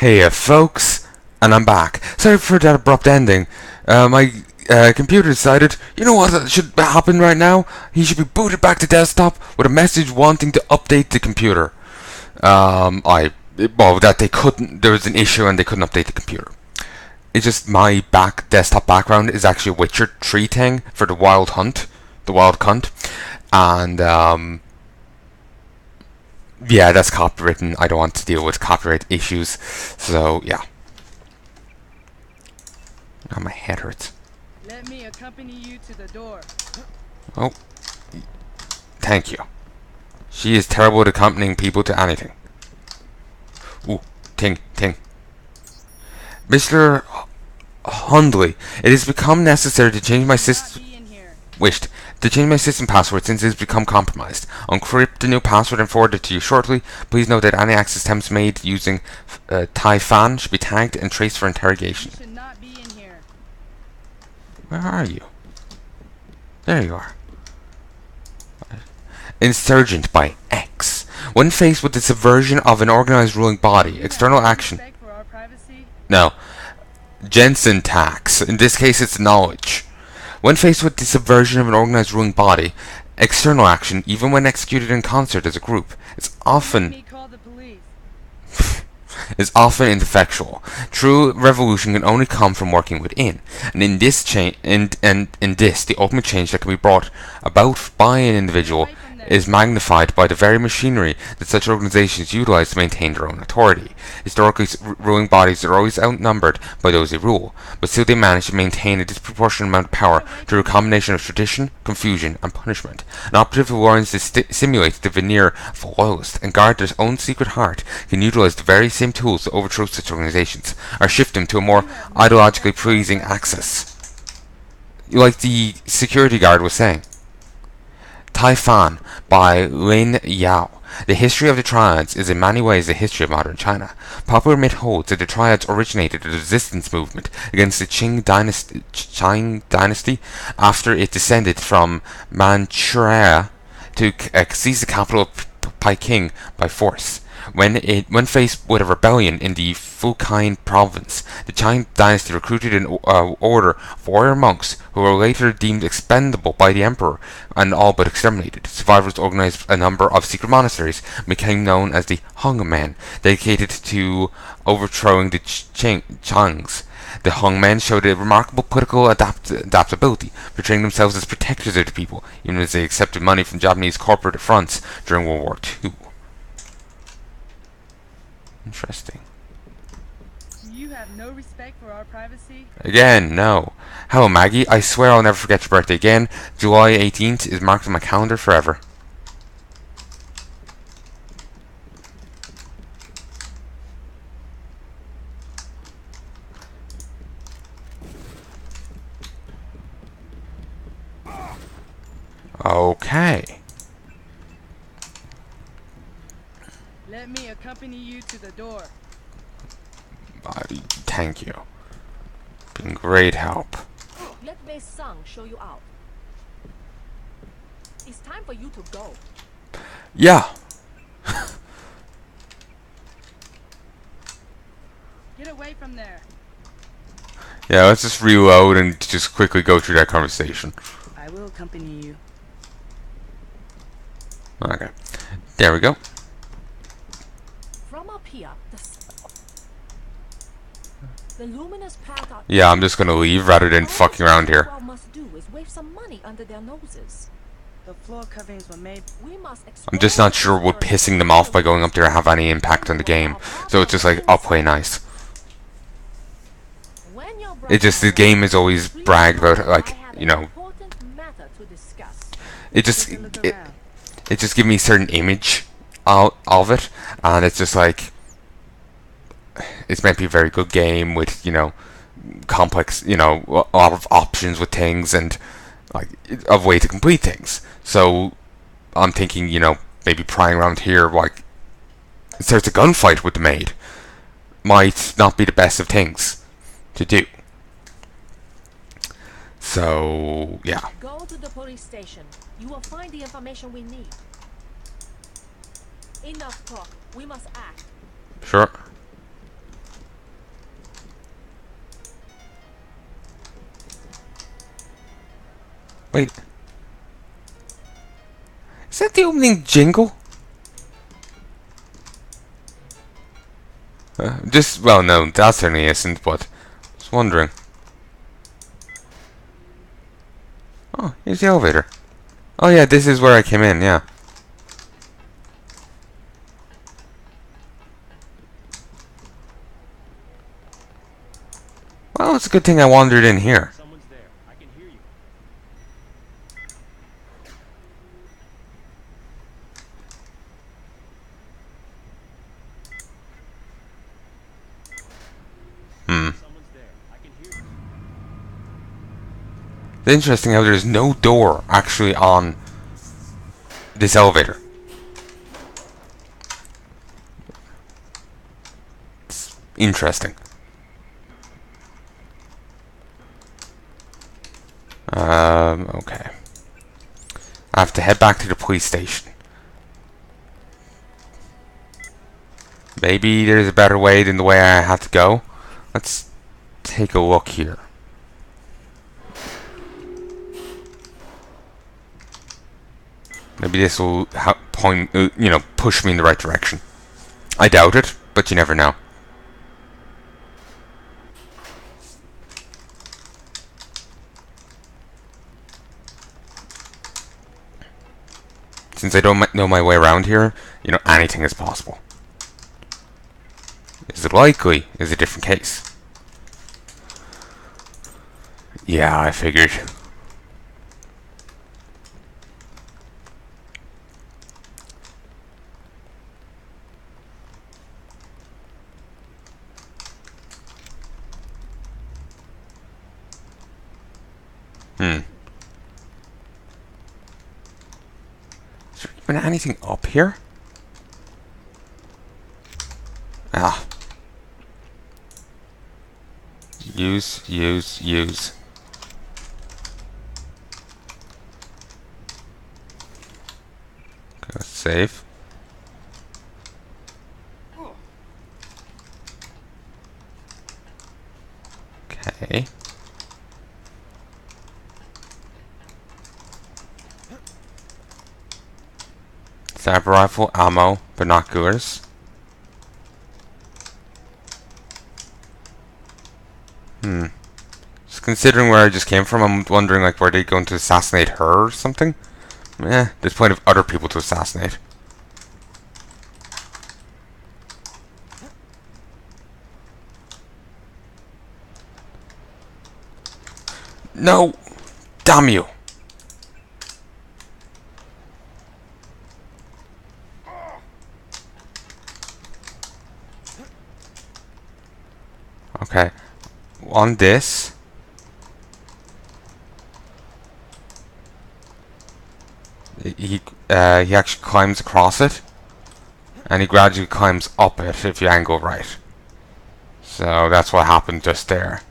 Heya folks, and I'm back. Sorry for that abrupt ending. My computer decided, you know what should happen right now? He should be booted back to desktop with a message wanting to update the computer. That they couldn't, there was an issue and they couldn't update the computer. It's just my desktop background is actually a Witcher 3 thing for the Wild Hunt, the Wild Cunt, and yeah, that's copywritten. I don't want to deal with copyright issues, so yeah. Oh, my head hurts. Let me accompany you to the door. Oh, thank you. She is terrible at accompanying people to anything. Ooh, ting. Mr. Hundley, it has become necessary to change my system. Wished to change my system password since it has become compromised. Encrypt the new password and forward it to you shortly. Please note that any access attempts made using Taifan should be tagged and traced for interrogation. You should not be in here. Where are you? There you are. Insurgent by X. When faced with the subversion of an organized ruling body, external action. For our privacy? No. Jensen tax. In this case, it's knowledge. When faced with the subversion of an organized ruling body, external action, even when executed in concert as a group, is often ineffectual. True revolution can only come from working within, and in this the ultimate change that can be brought about by an individual is magnified by the very machinery that such organizations utilize to maintain their own authority. Historically, ruling bodies are always outnumbered by those they rule, but still they manage to maintain a disproportionate amount of power through a combination of tradition, confusion, and punishment. An operative who learns to simulate the veneer of a loyalist and guard their own secret heart can utilize the very same tools to overthrow such organizations, or shift them to a more ideologically pleasing axis. Like the security guard was saying. Taifan by Lin Yao. The history of the Triads is in many ways the history of modern China. Popular myth holds that the Triads originated a resistance movement against the Qing dynasty after it descended from Manchuria to seize the capital of Peking by force. When faced with a rebellion in the Fujian province, the Qing dynasty recruited an order of warrior monks who were later deemed expendable by the emperor and all but exterminated. Survivors organized a number of secret monasteries and became known as the Hongmen, dedicated to overthrowing the Qings. The Hongmen showed a remarkable political adaptability, portraying themselves as protectors of the people, even as they accepted money from Japanese corporate fronts during World War II. Interesting. You have no respect for our privacy? Again, no. Hello, Maggie. I swear I'll never forget your birthday again. July 18th is marked on my calendar forever. Okay. Let me accompany you to the door. Thank you. Been great help. Let Wei Sang show you out. It's time for you to go. Yeah. Get away from there. Yeah, let's just reload and just quickly go through that conversation. I will accompany you. Okay. There we go. From up here, the luminous path out. Yeah, I'm just gonna leave rather than fucking around here. What must do is wave some money under their noses. The floor coverings were made. We must I'm just not sure would pissing them off by going up there have any impact on the game. So it's just like, I'll play nice. It just, the game is always bragged about, like, you know, it just gives me a certain image out of it, and it's just like, it's meant to be a very good game with, you know, complex, you know, a lot of options with things and like a way to complete things. So I'm thinking, you know, maybe prying around here, like, it starts a gunfight with the maid, might not be the best of things to do. So yeah. Go to the police station. You will find the information we need. Enough talk. We must act. Sure. Wait. Is that the opening jingle? Well, no, that certainly isn't, but I was wondering. Oh, here's the elevator. Oh yeah, this is where I came in, yeah. Well, it's a good thing I wandered in here. Someone's there. I can hear you. Someone's there. I can hear you. It's interesting how there's no door actually on this elevator. It's interesting. Okay. I have to head back to the police station. Maybe there's a better way than the way I had to go. Let's take a look here. Maybe this will push me in the right direction. I doubt it, but you never know. Since I don't know my way around here, anything is possible. Is it likely? Is a different case. Yeah, I figured. Is there even anything up here? Ah. Use. Okay, let's save. Okay. Sniper rifle, ammo, binoculars. Just considering where I just came from, I'm wondering, like, were they going to assassinate her or something? There's plenty of other people to assassinate. No! Damn you! Okay. On this. He actually climbs across it. And he gradually climbs up it if you angle right. So that's what happened just there.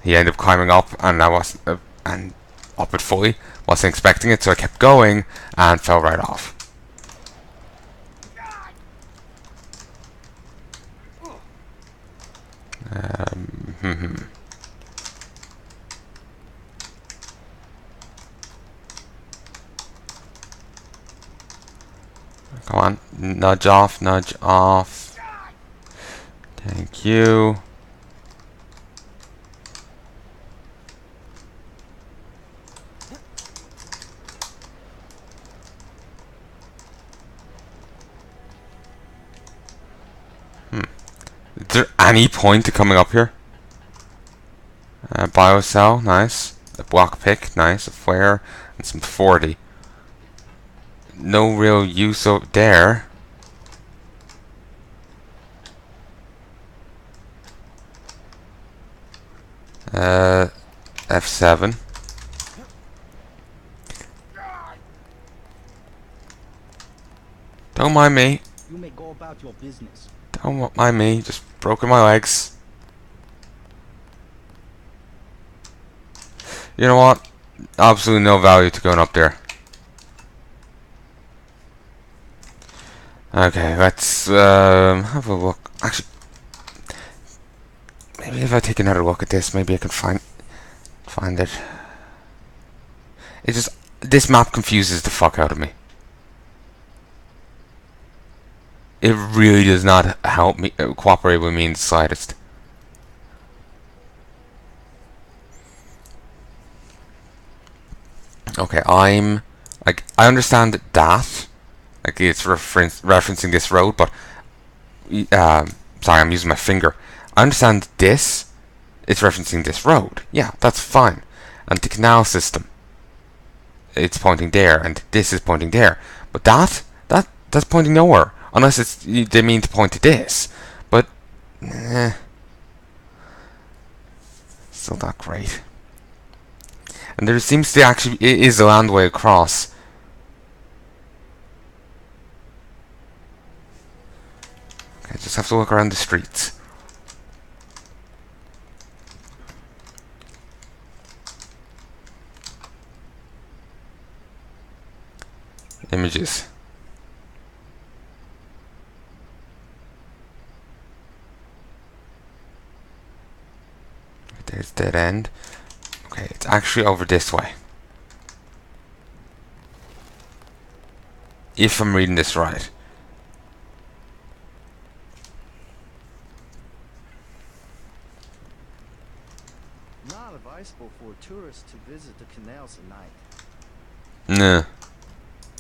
He ended up climbing up, and I wasn't, and up it fully. Wasn't expecting it, so I kept going and fell right off. Come on, nudge off, nudge off. Thank you. Is there any point to coming up here? Biocell, nice. A block pick, nice. A flare, and some 40. No real use out there. F7. Don't mind me. You may go about your business. Don't mind me. Just broken my legs. You know what? Absolutely no value to going up there. Okay, let's have a look. Actually, maybe if I take another look at this, maybe I can find it. It's just this map confuses the fuck out of me. It really does not help me cooperate with me in the slightest. Okay, I understand that, like it's referencing this road, but sorry, I'm using my finger. I understand this. It's referencing this road. Yeah, that's fine. And the canal system, it's pointing there, and this is pointing there. But that's pointing nowhere, unless they mean to point to this. But still not great. And there seems to actually is a landway across. Okay, just have to look around the streets. Images. There's dead end. Okay, it's actually over this way. If I'm reading this right. Not advisable for tourists to visit the canals at night. Nah.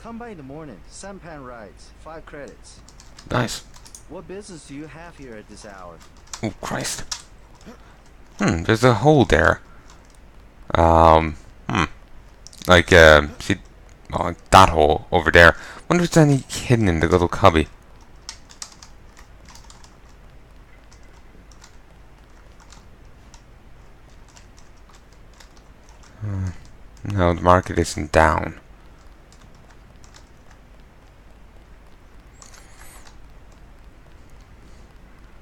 Come by in the morning. Sampan rides. 5 credits. Nice. What business do you have here at this hour? Oh Christ. There's a hole there. Like, see, oh, that hole over there. Wonder if there's any hidden in the little cubby. No, the market isn't down.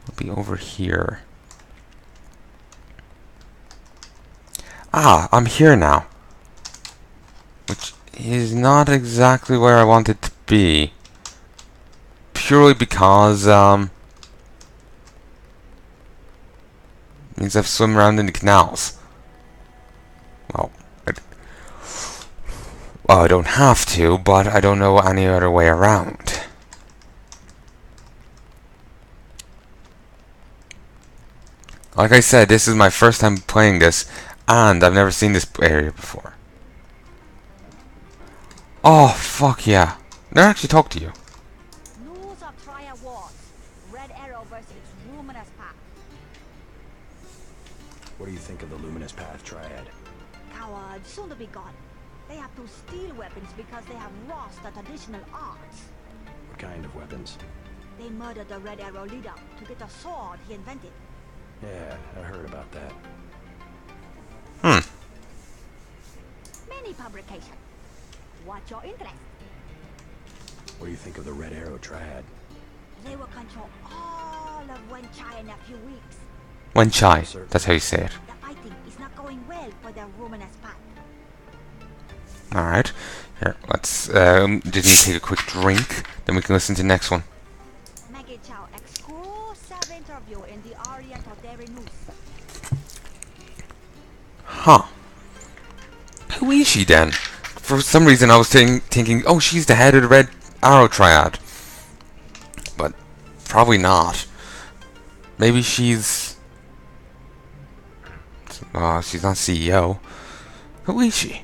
It'll be over here. Ah, I'm here now. Which is not exactly where I wanted to be. Purely because, means I've swum around in the canals. Well, I don't have to, but I don't know any other way around. Like I said, this is my first time playing this, and I've never seen this area before. Oh, fuck yeah. Never actually talked to you. News of Trial Wars. Red Arrow versus Luminous Path. What do you think of the Luminous Path Triad? Cowards, soon to be gone. They have to steal weapons because they have lost the traditional arts. What kind of weapons? They murdered the Red Arrow leader to get the sword he invented. Yeah, I heard about that. Many publications. What's your interest? What do you think of the Red Arrow Triad? They will control all of Wenchai in a few weeks. Wenchai, that's how you say it. The fighting is not going well for the Luminous Path. Alright. Here, let's just need to take a quick drink, then we can listen to the next one. Maggie Chow exclusive interview in the Oriental Daily News. Huh. Who is she then? For some reason I was thinking, oh, she's the head of the Red Arrow Triad. But probably not. Maybe she's... she's not CEO. Who is she?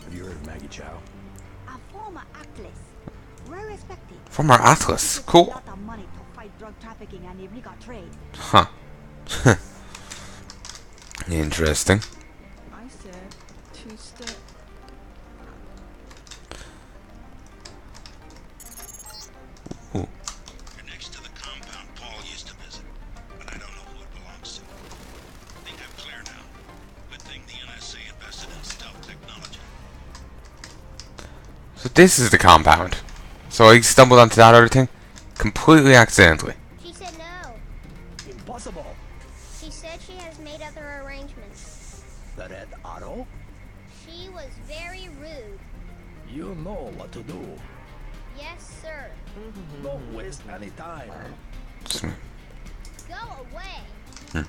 Have you heard of Maggie Chow? A former atlas. Well respected. From our Atlas. Took Cool. a lot of money to fight drug trafficking and illegal trade. Huh. Interesting. I said 2-step. Ooh. You're next to the compound Paul used to visit, but I don't know who it belongs to. I think I'm clear now. Good thing the NSA invested in stealth technology. So this is the compound. So I stumbled onto that other thing completely accidentally. She said no. Impossible! She said she has made other arrangements. The Red Arrow? She was very rude. You know what to do. Yes, sir. Don't waste any time. Go away.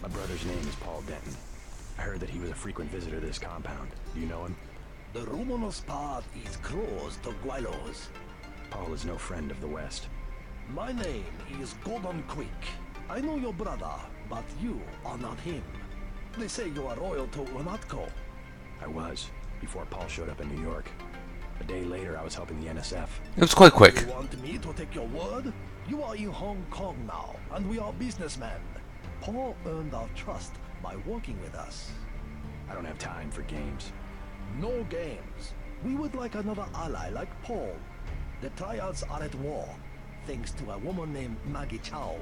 My brother's name is Paul Denton. I heard that he was a frequent visitor to this compound. Do you know him? The Romanos path is close to Guilos. Paul is no friend of the West. My name is Gordon Quick. I know your brother, but you are not him. They say you are loyal to Unatco. I was, before Paul showed up in New York. A day later, I was helping the NSF. It was quite quick. You want me to take your word? You are in Hong Kong now, and we are businessmen. Paul earned our trust by working with us. I don't have time for games. No games. We would like another ally like Paul. The triads are at war, thanks to a woman named Maggie Chow.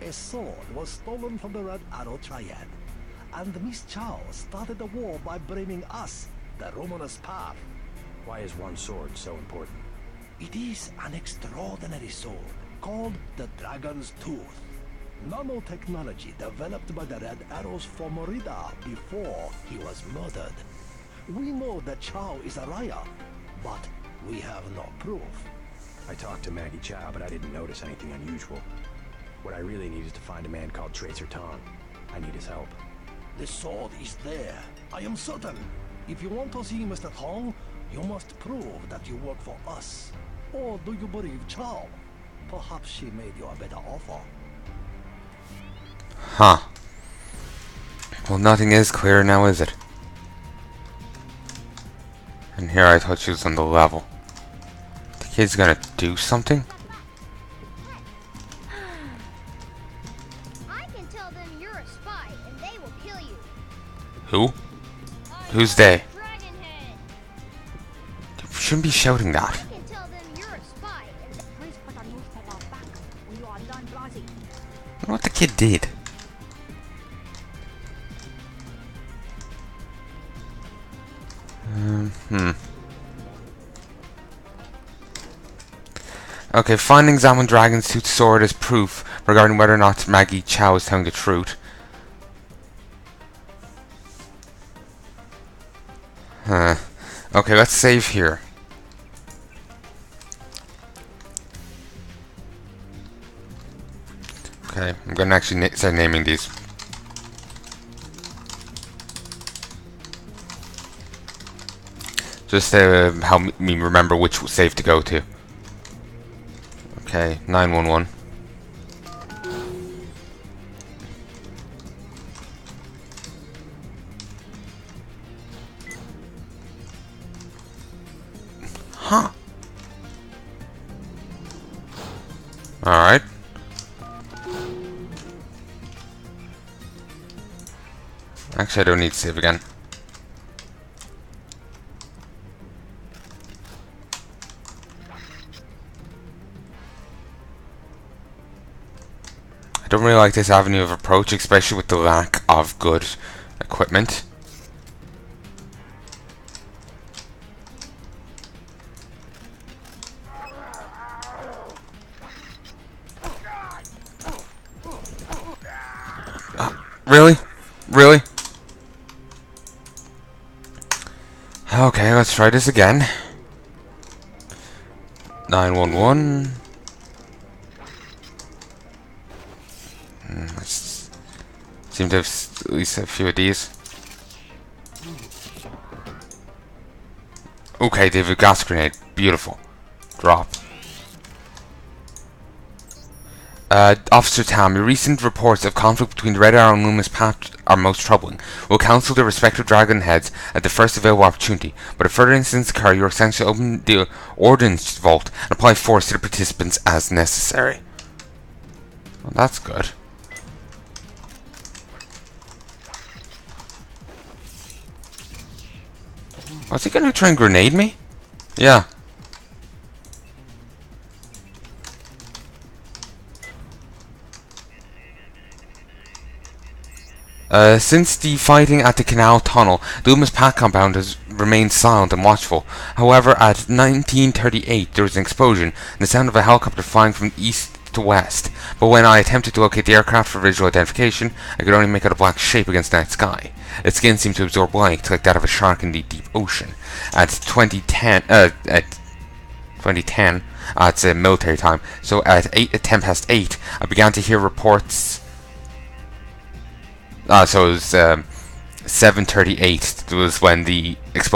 A sword was stolen from the Red Arrow Triad, and Miss Chow started the war by blaming us, the Romanus path. Why is one sword so important? It is an extraordinary sword called the Dragon's Tooth. Nanotechnology developed by the Red Arrows for Morida before he was murdered. We know that Chow is a liar, but we have no proof. I talked to Maggie Chow, but I didn't notice anything unusual. What I really need is to find a man called Tracer Tong. I need his help. The sword is there, I am certain. If you want to see Mr. Tong, you must prove that you work for us. Or do you believe Chow? Perhaps she made you a better offer. Huh. Well, nothing is clear now, is it? And here I thought she was on the level. The kid's gonna do something? I can tell them you're a spy, and they will kill you. Who? Who's they? Dragonhead. You shouldn't be shouting I that. can tell them you're a spy, and Please put a newspaper back when you are done browsing. I wonder what the kid did. Okay, find and examine Dragon's Tooth Sword as proof regarding whether or not Maggie Chow is telling the truth. Huh. Okay, let's save here. Okay, I'm gonna actually start naming these. Just to help me remember which save to go to. Okay, 911. Huh. Alright. Actually, I don't need to save again. I don't really like this avenue of approach, especially with the lack of good equipment. Really? Really? Okay, let's try this again. 911. Let's seem to have at least a few of these. Okay, they have a gas grenade. Beautiful. Drop. Officer Tam, your recent reports of conflict between the Red Arrow and Loomis Path are most troubling. We'll counsel the respective dragon heads at the first available opportunity, but if further incidents occur, you are essentially open the ordnance vault and apply force to the participants as necessary. Well, that's good. Was he gonna try and grenade me? Yeah. Since the fighting at the canal tunnel, the Loomis Path compound has remained silent and watchful. However, at 1938 there was an explosion and the sound of a helicopter flying from east to west. But when I attempted to locate the aircraft for visual identification, I could only make out a black shape against the night sky. Its skin seemed to absorb light like that of a shark in the deep ocean. At 2010, it's military time. So at 10 past 8, I began to hear reports. So it was 7:38 was when the explosion